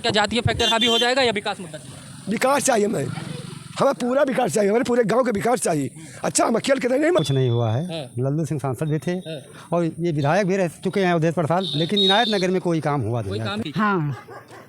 क्या जातीय फैक्टर हावी हो जाएगा या विकास मुद्दा? विकास चाहिए, हमें पूरा विकास चाहिए, हमारे पूरे गांव का विकास चाहिए। अच्छा हम अकेले के नहीं, कुछ नहीं हुआ है। लल्लू सिंह सांसद भी थे और ये विधायक भी रह चुके हैं अवधेश प्रसाद, लेकिन इनायत नगर में कोई काम हुआ नहीं। हाँ,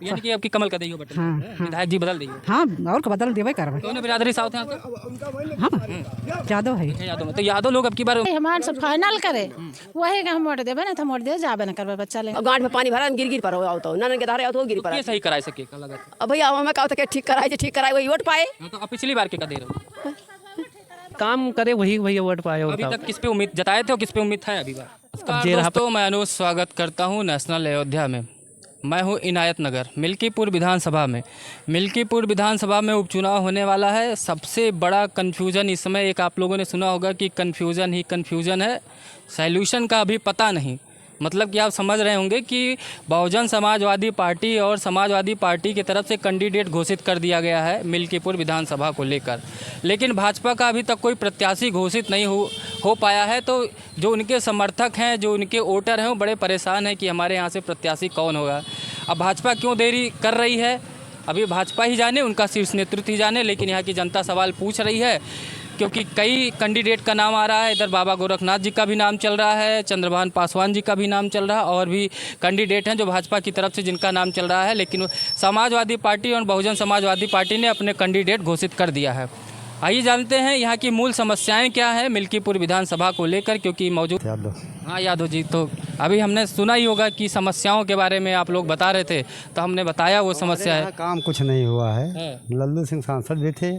यानी कि आपकी कमल का दी हो बटन। हाँ, विधायक जी बदल दी। हाँ, और को बदल देवे कर। कौन बिरादरी साउथ है आपका? हाँ, यादव है। यादव में तो यादव लोग अब की बार हमारे सब फाइनल करे वही का हम वोट देबे ना, तो वोट दे जाबे ना करबे बच्चा ले। गांठ में पानी भरा गिर पर हो तो नन के धारे आओ तो गिर पर। ये सही कराए सके का लगा? अब भैया हमें कहा था कि ठीक कराए वही वोट पाए। तो आप पिछली बार के का दे रहे हो? काम करे वही वही वोट पाए। अभी तक किस पे उम्मीद जताए थे और किस पे उम्मीद था अभी बार? दोस्तों मैं अनुज स्वागत करता हूँ नेशनल अयोध्या में। मैं हूँ इनायत नगर मिल्कीपुर विधानसभा में। मिल्कीपुर विधानसभा में उपचुनाव होने वाला है। सबसे बड़ा कन्फ्यूज़न इस समय एक आप लोगों ने सुना होगा कि कन्फ्यूज़न ही कन्फ्यूज़न है, सॉल्यूशन का अभी पता नहीं। मतलब कि आप समझ रहे होंगे कि बहुजन समाजवादी पार्टी और समाजवादी पार्टी की तरफ से कैंडिडेट घोषित कर दिया गया है मिल्कीपुर विधानसभा को लेकर, लेकिन भाजपा का अभी तक कोई प्रत्याशी घोषित नहीं हो पाया है। तो जो उनके समर्थक हैं, जो उनके वोटर हैं, वो बड़े परेशान हैं कि हमारे यहाँ से प्रत्याशी कौन होगा। अब भाजपा क्यों देरी कर रही है अभी भाजपा ही जाने, उनका शीर्ष नेतृत्व ही जाने, लेकिन यहाँ की जनता सवाल पूछ रही है क्योंकि कई कैंडिडेट का नाम आ रहा है। इधर बाबा गोरखनाथ जी का भी नाम चल रहा है, चंद्रभान पासवान जी का भी नाम चल रहा है, और भी कैंडिडेट हैं जो भाजपा की तरफ से जिनका नाम चल रहा है, लेकिन समाजवादी पार्टी और बहुजन समाजवादी पार्टी ने अपने कैंडिडेट घोषित कर दिया है। आइए जानते हैं यहाँ की मूल समस्याएं क्या हैं मिल्कीपुर विधानसभा को लेकर, क्योंकि मौजूद हाँ यादव जी, तो अभी हमने सुना ही होगा कि समस्याओं के बारे में आप लोग बता रहे थे, तो हमने बताया वो समस्या है। काम कुछ नहीं हुआ है। लल्लू सिंह सांसद भी थे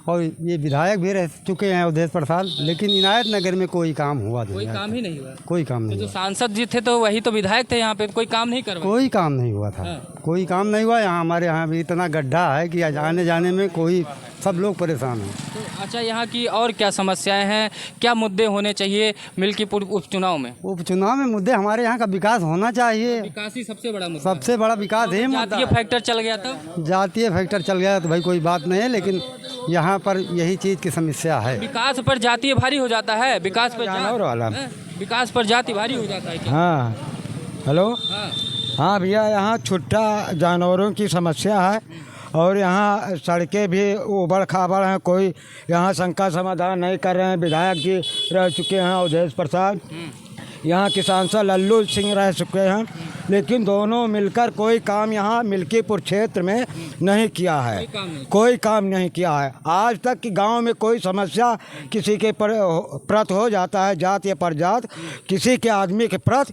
और ये विधायक भी रह चुके हैं अवधेश प्रसाद, लेकिन इनायत नगर में कोई काम हुआ नहीं। कोई काम ही नहीं हुआ। कोई काम नहीं। जो सांसद जी थे तो वही तो विधायक थे यहाँ पे, कोई काम नहीं करवाया। कोई काम नहीं हुआ था। कोई काम नहीं हुआ। यहाँ हमारे यहाँ भी इतना गड्ढा है कि आने जाने में कोई सब लोग परेशान हैं। तो अच्छा, यहाँ की और क्या समस्याएं हैं, क्या मुद्दे होने चाहिए मिल्कीपुर उपचुनाव में? उपचुनाव में मुद्दे हमारे यहाँ का विकास होना चाहिए। विकास ही सबसे बड़ा मुद्दा। सबसे बड़ा विकास है। जातीय फैक्टर चल गया था। जातीय फैक्टर चल गया तो भाई कोई बात नहीं है, लेकिन यहाँ पर यही चीज़ की समस्या है। विकास पर जातीय भारी हो जाता है। विकास पर जानवर वाला विकास पर जाति भारी हो जाता है क्या? हाँ हेलो। हाँ भैया, यहाँ छुट्टा जानवरों की समस्या है और यहाँ सड़कें भी उबड़ खाबड़ हैं। कोई यहाँ शंका समाधान नहीं कर रहे हैं। विधायक जी रह चुके हैं अवधेश प्रसाद, यहाँ के सांसद लल्लू सिंह रह चुके हैं, लेकिन दोनों मिलकर कोई काम यहाँ मिल्कीपुर क्षेत्र में नहीं किया है। कोई काम नहीं किया है आज तक कि गांव में कोई समस्या किसी के प्रत हो जाता है, जात या परजात, किसी के आदमी के प्रत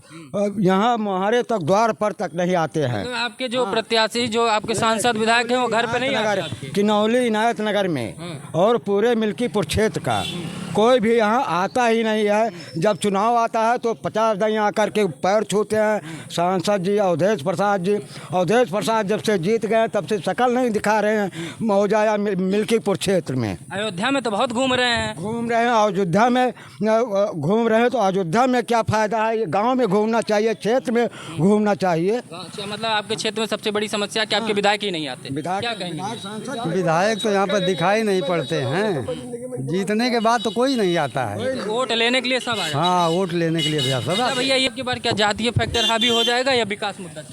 यहाँ हमारे तक द्वार पर तक नहीं आते हैं। तो आपके जो प्रत्याशी, जो आपके सांसद विधायक हैं, वो घर पे नहीं आते? किनौली इनायत नगर में और पूरे मिल्कीपुर क्षेत्र का कोई भी यहाँ आता ही नहीं है। जब चुनाव आता है तो 50 दिन आकर के पैर छूते हैं सांसद जी अवधेश प्रसाद जी। अवधेश प्रसाद जब से जीत गए तब से शकल नहीं दिखा रहे हैं मौजूदा मिल्कीपुर क्षेत्र में। अयोध्या में तो बहुत घूम रहे हैं। अयोध्या में घूम रहे हैं तो अयोध्या में क्या फ़ायदा है? गाँव में घूमना चाहिए, क्षेत्र में घूमना चाहिए। मतलब आपके क्षेत्र में सबसे बड़ी समस्या कि आपके विधायक ही नहीं आते। क्या कहेंगे? विधायक तो यहाँ पर दिखाई नहीं पड़ते हैं। जीतने के बाद तो कोई नहीं आता है। वोट लेने के लिए सब आए। हाँ, वोट लेने के लिए भैया सब। भैया ये की बार क्या जातीय फैक्टर हावी हो जाएगा या विकास मुद्दा?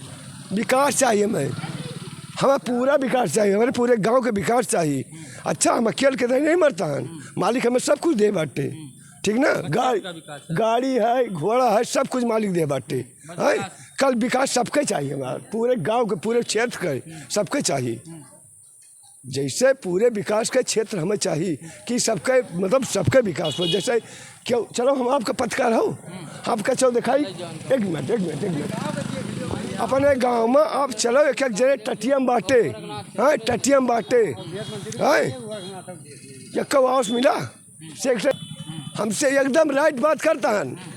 विकास चाहिए, हमें पूरा विकास चाहिए, हमारे पूरे गांव के विकास चाहिए। अच्छा हम अकेले के नहीं मरता है, मालिक हमें सब कुछ दे बाटे, ठीक ना। गाड़ी है, घोड़ा है, सब कुछ मालिक दे बाटे है। कल विकास सबके चाहिए, हमारे पूरे गांव के, पूरे क्षेत्र के सबके चाहिए। जैसे पूरे विकास के क्षेत्र हमें चाहिए कि सबके, मतलब सबके विकास हो। जैसे क्यों, चलो हम आपका पत्रकार हो, आपका चलो दिखाई। एक मिनट अपने गांव में आप चलो, एक जगह टटियम बाटे हैं, टटियम बाटे हैं, एक आवास मिला हमसे एकदम राइट बात करता है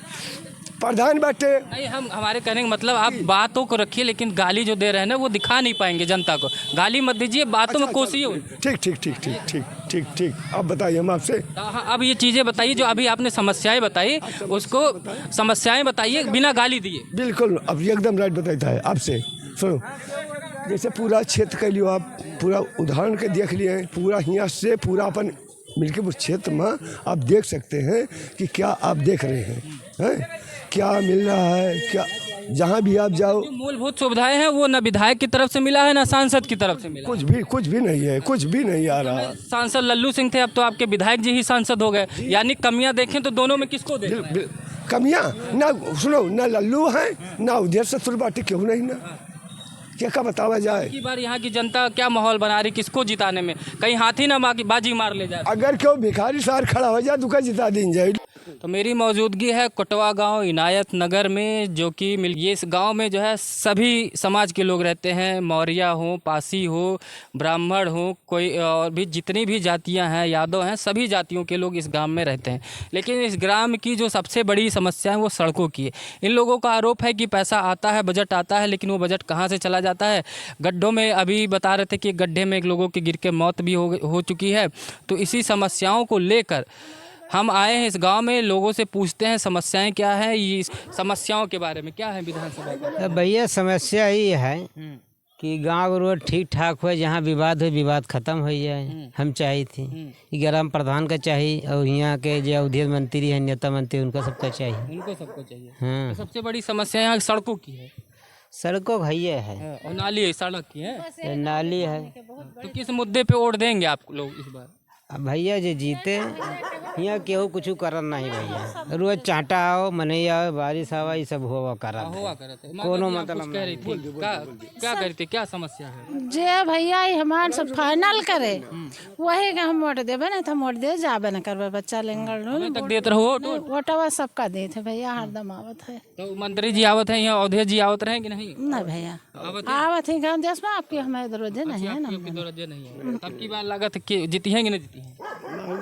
प्रधान बाटे। नहीं, हम हमारे कहने का मतलब आप बातों को रखिए, लेकिन गाली जो दे रहे हैं ना वो दिखा नहीं पाएंगे जनता को। गाली मत दीजिए, बातों में कोसिए। ठीक। अब बताइए हम आपसे। अब ये चीज़ें बताइए जो अभी आपने समस्याएं बताई, उसको समस्याएं बताइए बिना गाली दिए। बिल्कुल, अब ये एकदम राइट बताता है आपसे। सुनो, जैसे पूरा क्षेत्र के लिए आप पूरा उदाहरण के देख लिए, पूरा यहाँ से पूरा अपन मिल्कीपुर क्षेत्र में आप देख सकते हैं कि क्या आप देख रहे हैं, क्या मिल रहा है, क्या जहाँ भी आप जाओ जो मूलभूत सुविधाएं हैं वो न विधायक की तरफ से मिला है, न सांसद की तरफ से मिला है। कुछ भी नहीं है, कुछ भी नहीं आ रहा। सांसद लल्लू सिंह थे, अब तो आपके विधायक जी ही सांसद हो गए, यानी कमियां देखें तो दोनों में किसको देखें? कमियाँ ना, सुनो ना लल्लू है ना उधर से बाटी क्यों नहीं ना, क्या बतावा जाए। की बार यहाँ की जनता क्या माहौल बना रही, किसको जिताने में? कहीं हाथी ना बाजी मार ले जाए। अगर क्यों भिखारी सार खड़ा हो जाए दुका जिता दी जाए। तो मेरी मौजूदगी है कोटवा गांव इनायत नगर में, जो कि ये इस गांव में जो है सभी समाज के लोग रहते हैं, मौर्य हो, पासी हो, ब्राह्मण हो, कोई और भी जितनी भी जातियां हैं, यादव हैं, सभी जातियों के लोग इस गांव में रहते हैं। लेकिन इस ग्राम की जो सबसे बड़ी समस्या है वो सड़कों की है। इन लोगों का आरोप है कि पैसा आता है, बजट आता है, लेकिन वो बजट कहाँ से चला जाता है? गड्ढों में, अभी बता रहे थे कि गड्ढे में एक लोगों की गिर के मौत भी हो चुकी है। तो इसी समस्याओं को लेकर हम आए हैं इस गांव में, लोगों से पूछते हैं समस्याएं क्या हैं, ये समस्याओं के बारे में क्या है विधानसभा का। भैया समस्या ये है कि गांव रोड ठीक ठाक हो, जहाँ विवाद हो विवाद खत्म हो जाए। हम चाहिए थी ग्राम प्रधान का चाहिए, और यहाँ के जो उद्योग मंत्री है, नेता मंत्री, उनका सबका चाहिए। उनको सबको चाहिए। हाँ, तो सबसे बड़ी समस्या यहाँ सड़कों की है। सड़कों भैया है और नाली है, सड़क की है, नाली है। तो किस मुद्दे पे वोट देंगे आप लोग इस बार? अब भैया जो जीते यहाँ केहू कुछ करन नहीं भैया, रोज चाटा आओ मनैया आओ बारिश आवा ये सब हुआ करा कोनो मतलब कह रही थी क्या कह रही थी, क्या समस्या है? जे भैया हमारे सब फाइनल करे वही के हम वोट देवे ना, तो हम वोट दे जाबे न करबे। बच्चा लेंगे तक देते रहो वोटवा सबका दे थे भैया, हरदम आवत है। तो मंत्री जी आवत है यहाँ, अवधेश जी आवत रहे कि नहीं? ना भैया आवत है गाँव देश में, आपकी हमें दरोजे नहीं है ना। नहीं है। तब की बार लागत कि जीती है कि नहीं जीती है?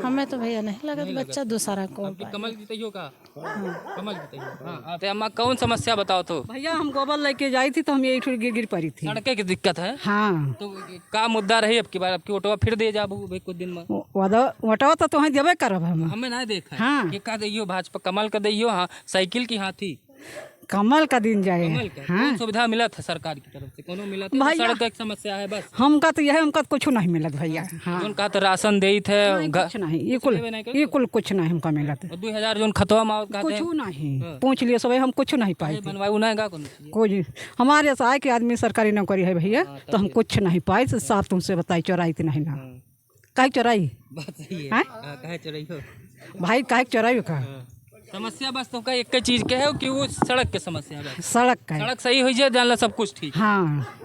हमें तो भैया नहीं लगत, बच्चा दूसरा को कमल जीतियो का। कमल जीतियो। हाँ, तो अम्मा कौन समस्या बताओ तो? भैया हम गोबर लेके जाई थी तो हम यही गिर गिर पड़ी थी। सड़के की दिक्कत है। हाँ, तो का मुद्दा रही अब की बार? आपकी ऑटो फिर दे जाबू भाई कुछ दिन में। वोटवा तो तुम्हें देवे करब हम। हमें नहीं देखा। हाँ। ये का दैयो भाजपा कमल का दैयो, हाँ साइकिल की हाथी कमल का दिन जाए। कमल का हाँ, कौन सुविधा मिला था सरकार की तरफ से? कोनो मिला था? भैया। सड़क का एक समस्या है बस। हमका तो यह हमका कुछ नहीं मिलत भैया। हाँ, जोन का तो राशन दे थे कुछ नहीं, ये कुल कुछ नहीं हमका मिलत। 2000 जोन खतवा मावत का कुछ नहीं पूछ लिए सब, हम कुछ नहीं पाए थे। बनवाऊ नहीं का कोनो? कोई हमारे आए के आदमी सरकारी नौकरी है भैया, तो हम कुछ नहीं पाए। साफ तुमसे बताई चोराई तो नहीं ना, काहे चोराई? बात सही है। हाँ? काहे चोराई हो भाई काहे चोराई का? समस्या बस तो का एक चीज के है कि वो सड़क के समस्या है। सड़क का। सड़क सही हो जाए जानला सब कुछ ठीक। हाँ,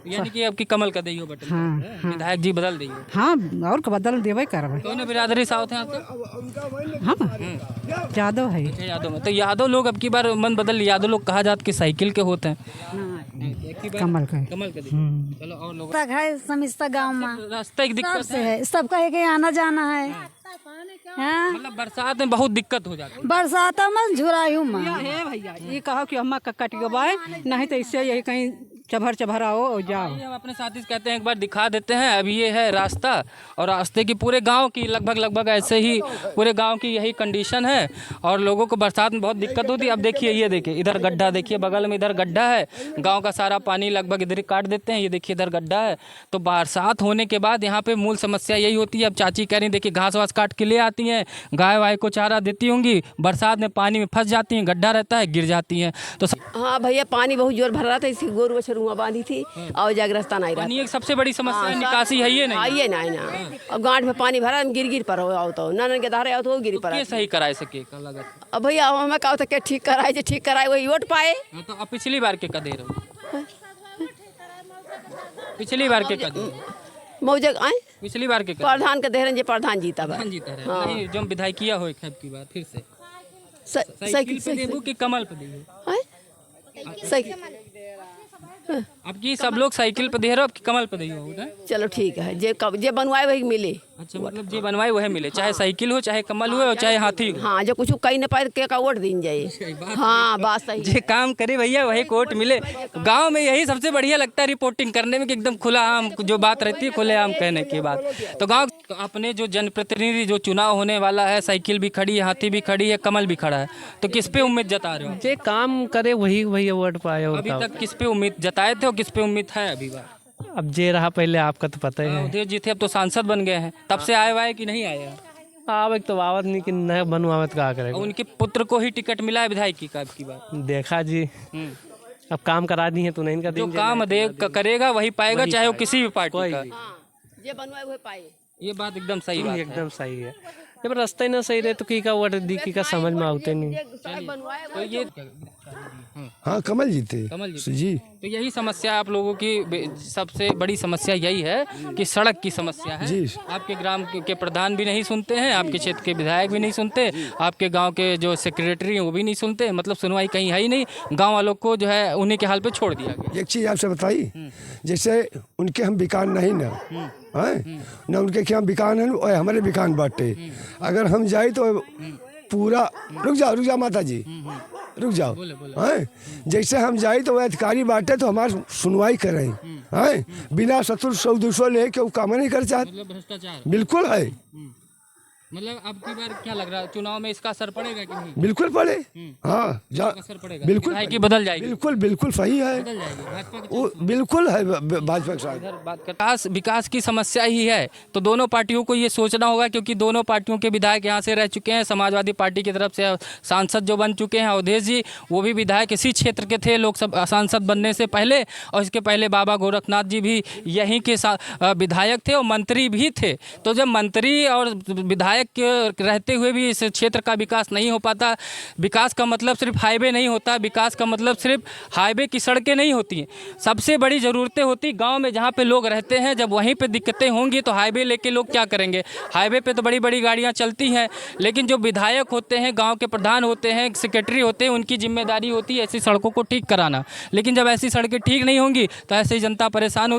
यानी कि अब की कमल का दैयो बटन। हाँ, विधायक जी बदल दैयो। हाँ, और का बदल देवे करब। कौन बिरादरी साउथ है आपके? हम यादव है। यादव में तो यादव लोग अब की बार मन बदल, यादव लोग कहा जात कि साइकिल के होते हैं। कमल का। कमल का चलो और लोग तक है समस्ता गांव में, रास्ते की दिक्कत है। है सबका एक आना जाना है। हाँ, मतलब बरसात में बहुत दिक्कत हो जाती है। बरसात में झुरायू में है भैया, ये कहो कि हम कटिगवाए नहीं तो इससे यही कहीं चभर आओ और जाओ। हम अपने साथी से कहते हैं एक बार दिखा देते हैं। अभी ये है रास्ता, और रास्ते की पूरे गांव की लगभग ऐसे ही पूरे गांव की यही कंडीशन है, और लोगों को बरसात में बहुत दिक्कत होती है। अब देखिए, ये देखिए इधर गड्ढा, देखिए बगल में इधर गड्ढा है, गांव का सारा पानी लगभग इधर ही काट देते हैं। ये देखिए इधर गड्ढा है। तो बरसात होने के बाद यहाँ पे मूल समस्या यही होती है। अब चाची कह रही देखिए घास वास काट के ले आती हैं, गाय वाय को चारा देती होंगी, बरसात में पानी में फंस जाती हैं, गड्ढा रहता है, गिर जाती हैं। तो हाँ भैया, पानी बहुत जोर भर रहा था, इसी गोरू बछरुआ बांधी थी और जागरस्ता नहीं रहा। पानी एक सबसे बड़ी समस्या है, निकासी है ये नहीं। आइए ना, अब गांठ में पानी भरा, गिर पर आओ तो नन के धारे आओ तो गिर पर। ये सही कराए सके का लागत? अब भैया हमें कहा था कि ठीक कराए वही वोट पाए। तो अब पिछली बार के का दे रहे हो? पिछली बार के का दे? मौजक आए पिछली बार के का? प्रधान के दे रहे, प्रधान जीता बा। जीता रहे नहीं, जो विधायकिया हो खेब की बात फिर से साइकिल पे देबू कि कमल पे देबू? साइकिल अब की सब लोग साइकिल पे दे रहे हो, अब की कमल पे देबू ना? चलो ठीक है, जे बनवाए वही मिले। अच्छा, मतलब जे बनवाए वही मिले, चाहे साइकिल हो, चाहे कमल हो, और चाहे हाथी हो। हाँ, जो कुछ कहीं न पाए के का वोट दिन जाए। हाँ, बात सही। जे काम करे भैया वही कोट मिले। गांव में यही सबसे बढ़िया लगता है रिपोर्टिंग करने में, कि एकदम खुला आम जो बात रहती है, खुले आम कहने की बात। तो गाँव तो अपने जो जनप्रतिनिधि जो चुनाव होने वाला है, साइकिल भी खड़ी है, हाथी भी खड़ी है, कमल भी खड़ा है, तो किस पे उम्मीद जता रहे हो? जे काम करे वही भैया वोट पाए। अभी तक किस पे उम्मीद जताए थे और किस पे उम्मीद है अभी बार? अब जे रहा पहले आपका तो पता ही है। अवधेश जी थे, अब तो सांसद बन गए हैं, तब से आए हुआ है कि नहीं आए? आवक तो आवत नहीं कि न बनवावत का करेगा। उनके पुत्र को ही टिकट मिला है विधायकी का अब की बार। देखा जी, अब काम करा दी है तो नहीं कर जो देंगे। काम करेगा वही पाएगा, चाहे वो किसी भी पार्टी का। जे बनवाए हुए पाए। ये बात एकदम सही बात है। एकदम सही है। जब रास्ता ही ना सही रहे तो की का वोट दी की का समझ में आते नहीं। तो ये हाँ कमल जीते। कमल जी जी तो यही समस्या आप लोगों की सबसे बड़ी समस्या यही है कि सड़क की समस्या है। जी। आपके ग्राम के प्रधान भी नहीं सुनते हैं, आपके क्षेत्र के विधायक भी नहीं सुनते, आपके गांव के जो सेक्रेटरी हैं वो भी नहीं सुनते, मतलब सुनवाई कहीं है ही नहीं। गांव वालों को जो है उन्हीं के हाल पे छोड़ दिया गया। एक चीज़ आपसे बताई, जैसे उनके हम बिकान नहीं ना हैं ना, उनके क्या बिकान है और हमारे बिकान बाटे। अगर हम जाए तो पूरा रुक जाओ माता जी रुक जाओ हैं, जैसे हम जाए तो वह अधिकारी बांटे तो हमारी सुनवाई करें हैं, बिना शत्रु सौ दूसरों ले के वो काम नहीं कर चाहते। मतलब भ्रष्टाचार बिल्कुल है, मतलब अब की बार क्या लग रहा है, चुनाव में इसका असर पड़ेगा कि नहीं? बिल्कुल पड़े। हाँ असर पड़ेगा, बिल्कुल विधायक की बदल जाएगी। बिल्कुल सही है, बदल जाएगी भाजपा के वो बिल्कुल है भाजपा के साथ। इधर बात कर विकास की समस्या ही है, तो दोनों पार्टियों को ये सोचना होगा, क्योंकि दोनों पार्टियों के विधायक यहाँ से रह चुके हैं। समाजवादी पार्टी की तरफ से सांसद जो बन चुके हैं अवधेश जी, वो भी विधायक इसी क्षेत्र के थे लोकसभा सांसद बनने से पहले, और इसके पहले बाबा गोरखनाथ जी भी यहीं के विधायक थे और मंत्री भी थे। तो जब मंत्री और विधायक रहते हुए भी इस क्षेत्र का विकास नहीं हो पाता, विकास का मतलब सिर्फ हाईवे नहीं होता, विकास का मतलब सिर्फ हाईवे की सड़कें नहीं होती हैं, सबसे बड़ी ज़रूरतें होती गांव में जहां पे लोग रहते हैं। जब वहीं पे दिक्कतें होंगी तो हाईवे लेके लोग क्या करेंगे? हाईवे पे तो बड़ी बड़ी गाड़ियां चलती हैं, लेकिन जो विधायक होते हैं, गांव के प्रधान होते हैं, सेक्रेटरी होते हैं, उनकी जिम्मेदारी होती है ऐसी सड़कों को ठीक कराना। लेकिन जब ऐसी सड़कें ठीक नहीं होंगी तो ऐसे ही जनता परेशान होती